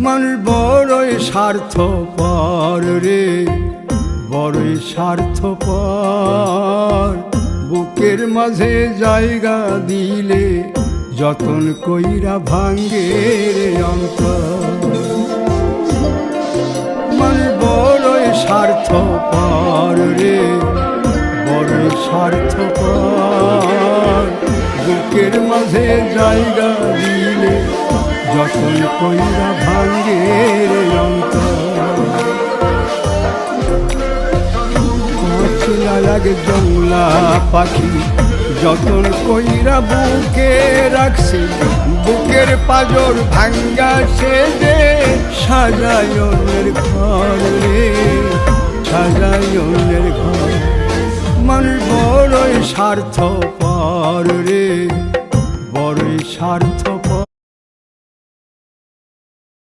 মানুষ বড়ই স্বার্থপর রে, বড়ই স্বার্থপর। বুকের মাঝে জায়গা দিলে যতন কইরা ভাঙ্গে রে অন্তর। মানুষ বড়ই স্বার্থপর রে, বড়ই স্বার্থপর। বুকের মাঝে জায়গা দিলে যতন কইরা ভাঙ্গে রে অন্তর। লাগে জংলা পাখি যতন কইরা বুকে রাখছি, বুকের পাজর ভাঙ্গা সে যে সাজায় অন্যের ঘর রে, সাজায় অন্যের ঘর। মানুষ বড়ই স্বার্থপর রে, বড়ই স্বার্থপর।